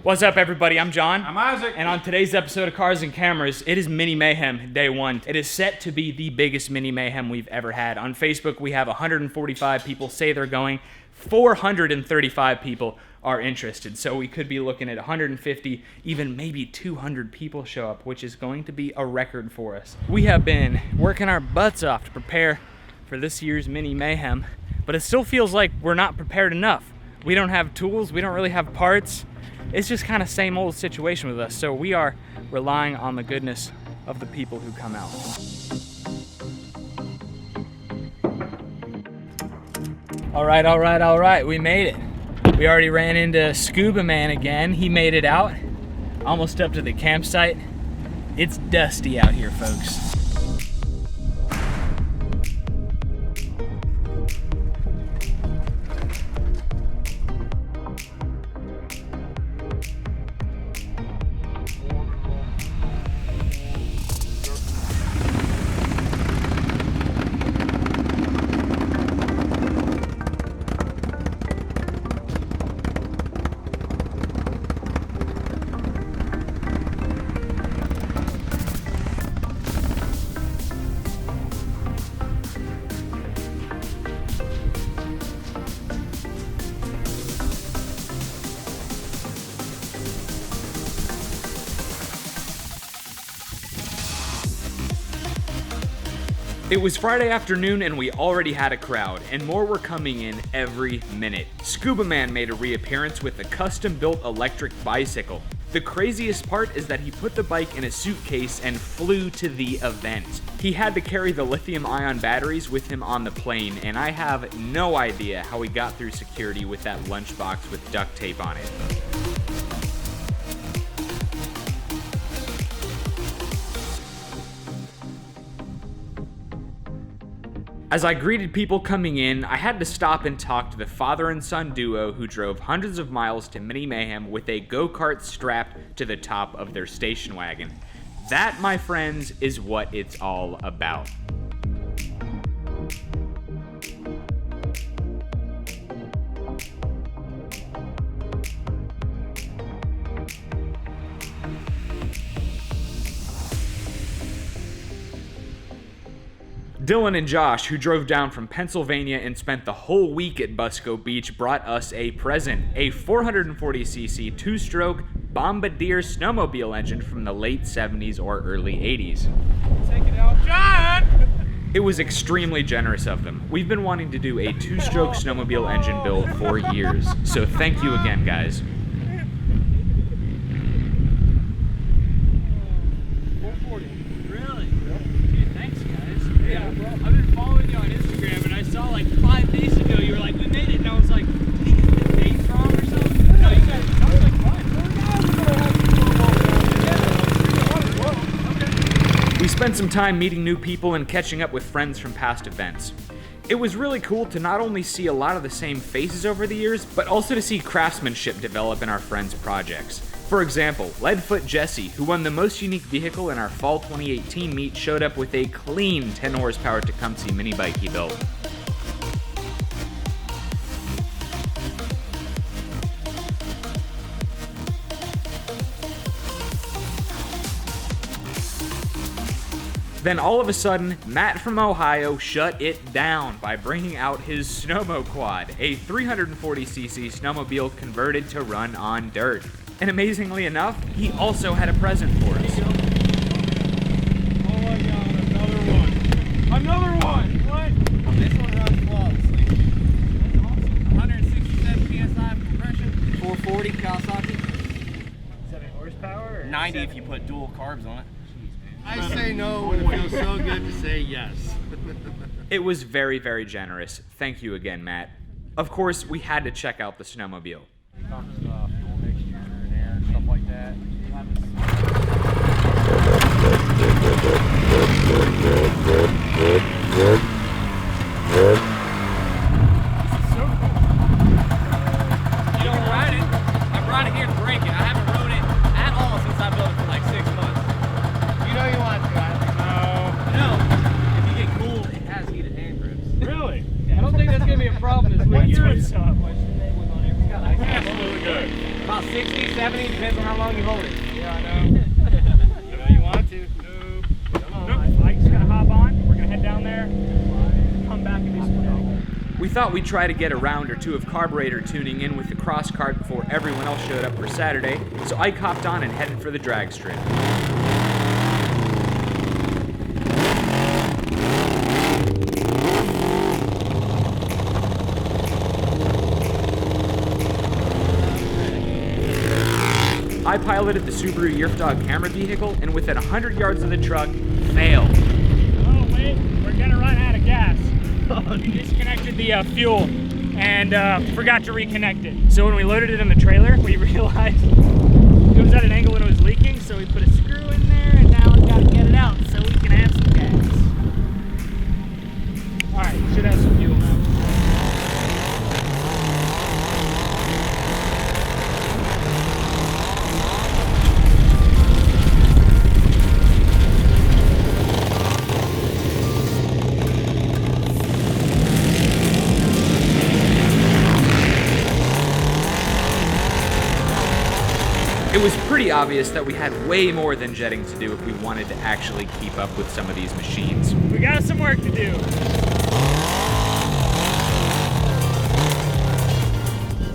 What's up, everybody? I'm John. I'm Isaac. And on today's episode of Cars and Cameras, it is Mini Mayhem Day 1. It is set to be the biggest Mini Mayhem we've ever had. On Facebook, we have 145 people say they're going. 435 people are interested. So we could be looking at 150, even maybe 200 people show up, which is going to be a record for us. We have been working our butts off to prepare for this year's Mini Mayhem, but it still feels like we're not prepared enough. We don't have tools, we don't really have parts. It's just kind of same old situation with us. So we are relying on the goodness of the people who come out. All right, we made it. We already ran into Scuba Man again. He made it out, almost up to the campsite. It's dusty out here, folks. It was Friday afternoon and we already had a crowd, and more were coming in every minute. Scuba Man made a reappearance with a custom-built electric bicycle. The craziest part is that he put the bike in a suitcase and flew to the event. He had to carry the lithium-ion batteries with him on the plane, and I have no idea how he got through security with that lunchbox with duct tape on it. As I greeted people coming in, I had to stop and talk to the father and son duo who drove hundreds of miles to Mini Mayhem with a go-kart strapped to the top of their station wagon. That, my friends, is what it's all about. Dylan and Josh, who drove down from Pennsylvania and spent the whole week at Busco Beach, brought us a present, a 440cc two-stroke Bombardier snowmobile engine from the late 70s or early 80s. Take it out, John! It was extremely generous of them. We've been wanting to do a two-stroke snowmobile engine build for years, so thank you again, guys. I've been following you on Instagram, and I saw like 5 days ago you were like, we made it, and I was like, did he get the dates wrong or something? No, you guys, I was like, fine. We spent some time meeting new people and catching up with friends from past events. It was really cool to not only see a lot of the same faces over the years, but also to see craftsmanship develop in our friends' projects. For example, Leadfoot Jesse, who won the most unique vehicle in our fall 2018 meet, showed up with a clean 10 horsepower Tecumseh mini bike he built. Then all of a sudden, Matt from Ohio shut it down by bringing out his Snowmo Quad, a 340cc snowmobile converted to run on dirt. And amazingly enough, he also had a present for us. Oh my god, another one. Another one! What? This one runs flawlessly. That's awesome. 167 PSI compression, 440 Kawasaki. 70 horsepower? Or 90 if you put dual carbs on it. I say no when it feels so good to say yes. It was very, very generous. Thank you again, Matt. Of course, we had to check out the snowmobile. Fuel mixture and air and stuff like that. So cool. You don't ride it. I brought it here to break it. I haven't rode it at all since I built it for like 6 months. You know you want to, Isaac. No. If you get cool, it has heated hand grips. Really? I don't think that's gonna be a problem this week. What's Yours? About 60, 70, depends on how long you hold it. Yeah, I know. I know you want to. Come on. Ike's gonna hop on. We're gonna head down there, come back and do some things. We thought we'd try to get a round or two of Carburetor tuning in with the cross cart before everyone else showed up for Saturday, so Ike hopped on and headed for the drag strip. I piloted the Subaru Yurfdog camera vehicle, and within 100 yards of the truck, failed. Oh wait, we're gonna run out of gas. Disconnected the fuel and forgot to reconnect it. So when we loaded it in the trailer, we realized it was at an angle and it was leaking, so we put a screw in there, and now we've got to get it out so we can have some gas. All right, should have some fuel now. It was pretty obvious that we had way more than jetting to do if we wanted to actually keep up with some of these machines. We got some work to do.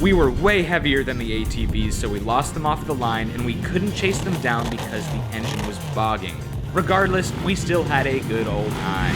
We were way heavier than the ATVs, so we lost them off the line and we couldn't chase them down because the engine was bogging. Regardless, we still had a good old time.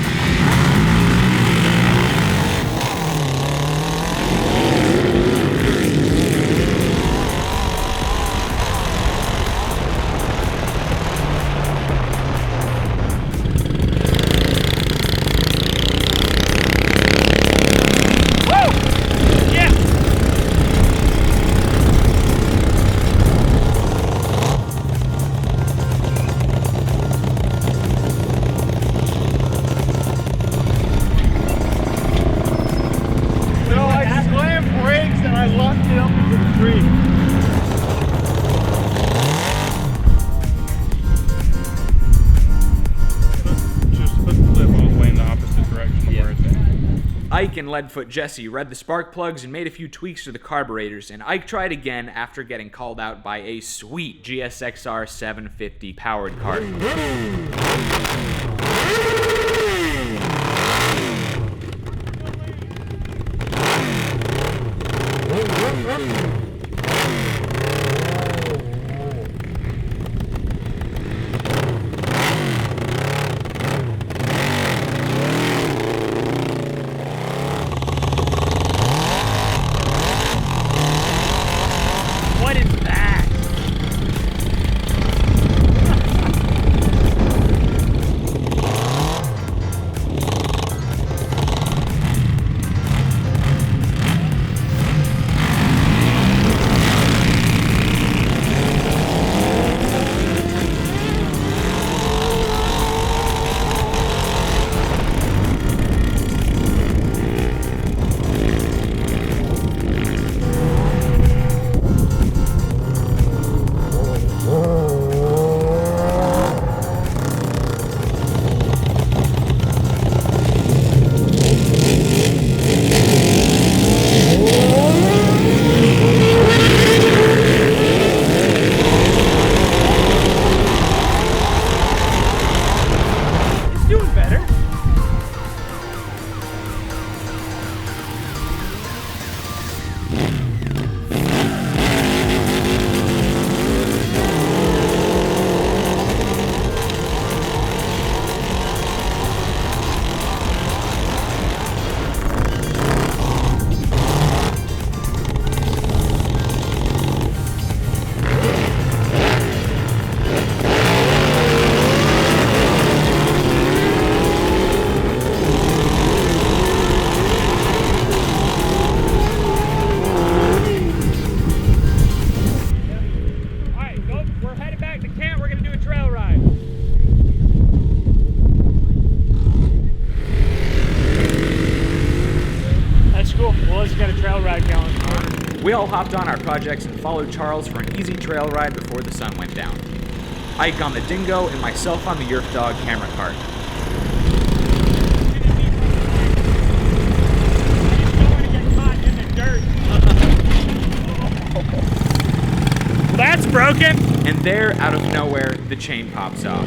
Ike and Leadfoot Jesse read the spark plugs and made a few tweaks to the carburetors, and Ike tried again after getting called out by a sweet GSXR 750 powered cart. We all hopped on our projects and followed Charles for an easy trail ride before the sun went down. Ike on the Dingo and myself on the Yurfdog camera cart. Well, that's there, out of nowhere, the chain pops off.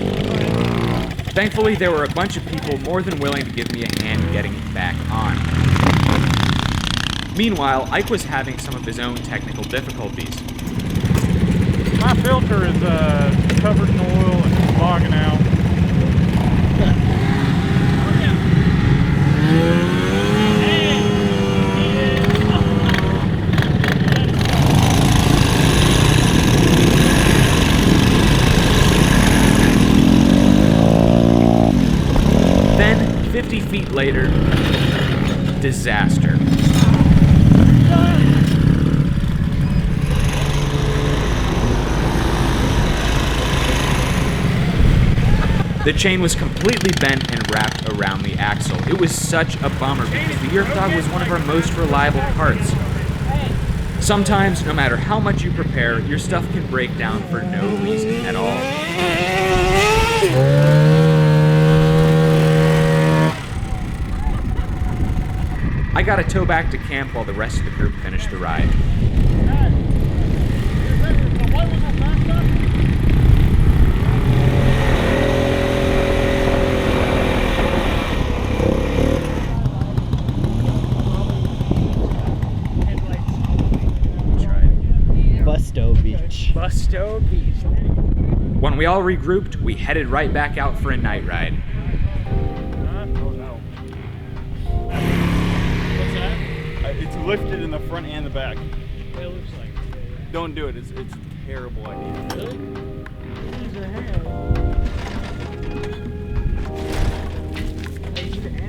Thankfully, there were a bunch of people more than willing to give me a hand getting it back on. Meanwhile, Ike was having some of his own technical difficulties. My filter is covered in oil and it's fogging out. Then, 50 feet later, disaster. The chain was completely bent and wrapped around the axle. It was such a bummer because the Earth Dog was one of our most reliable parts. Sometimes, no matter how much you prepare, your stuff can break down for no reason at all. I got a tow back to camp while the rest of the group finished the ride. Busto Beach. When we all regrouped, we headed right back out for a night ride. What's that? It's lifted in the front and the back. It looks like. Don't do it. It's a terrible idea. Really? Use a hand. Hey, use a hand.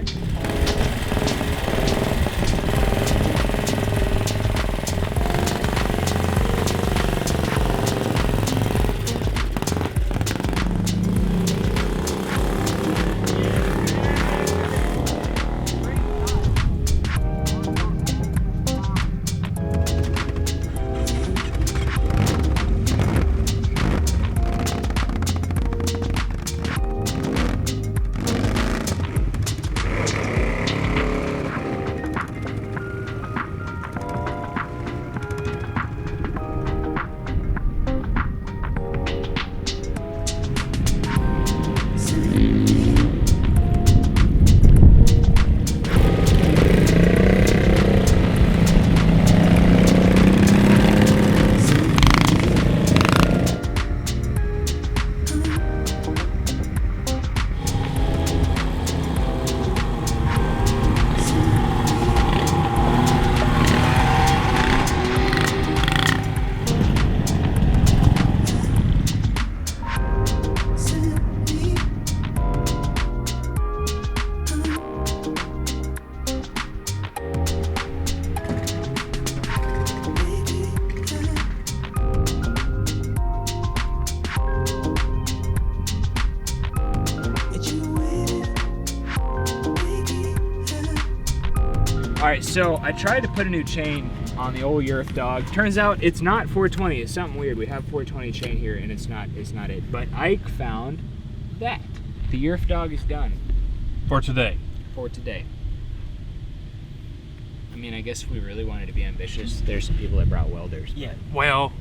Alright, so I tried to put a new chain on the old Earth Dog. Turns out it's not 420, it's something weird. We have 420 chain here and it's not it. But Ike found that. The Earth Dog is done. For today. For today. I mean, I guess if we really wanted to be ambitious, there's some people that brought welders. Yeah. Well,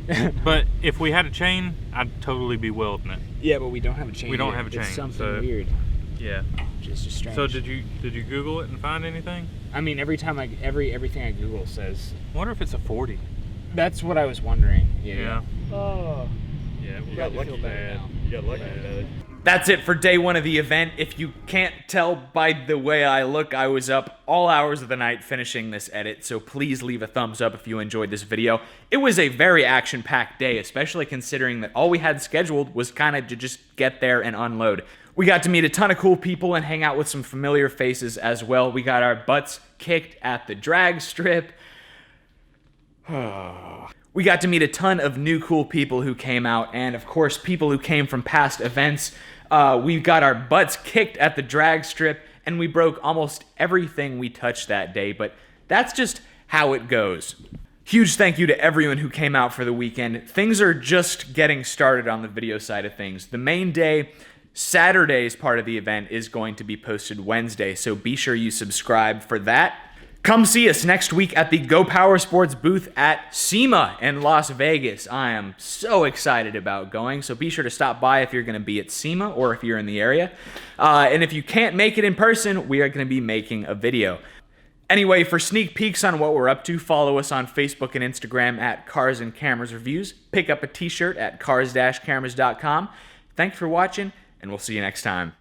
but if we had a chain, I'd totally be welding it. Yeah, but we don't have a chain. We don't here. have a chain. It's something so, weird. Yeah. Just strange. So did you Google it and find anything? I mean, everything I Google says. I wonder if it's a 40. That's what I was wondering. Yeah. Oh. Yeah. You got lucky bad. You got lucky bad. That's it for day one of the event. If you can't tell by the way I look, I was up all hours of the night finishing this edit, so please leave a thumbs up if you enjoyed this video. It was a very action-packed day, especially considering that all we had scheduled was kind of to just get there and unload. We got to meet a ton of cool people and hang out with some familiar faces as well. We got our butts kicked at the drag strip. We got to meet a ton of new cool people who came out, and of course people who came from past events. We got our butts kicked at the drag strip, and we broke almost everything we touched that day, but that's just how it goes. Huge thank you to everyone who came out for the weekend. Things are just getting started on the video side of things. The main day, Saturday's part of the event, is going to be posted Wednesday, so be sure you subscribe for that. Come see us next week at the Go Power Sports booth at SEMA in Las Vegas. I am so excited about going, so be sure to stop by if you're going to be at SEMA or if you're in the area. And if you can't make it in person, we are going to be making a video. Anyway, for sneak peeks on what we're up to, follow us on Facebook and Instagram at Cars and Cameras Reviews. Pick up a t-shirt at cars-cameras.com. Thanks for watching, and we'll see you next time.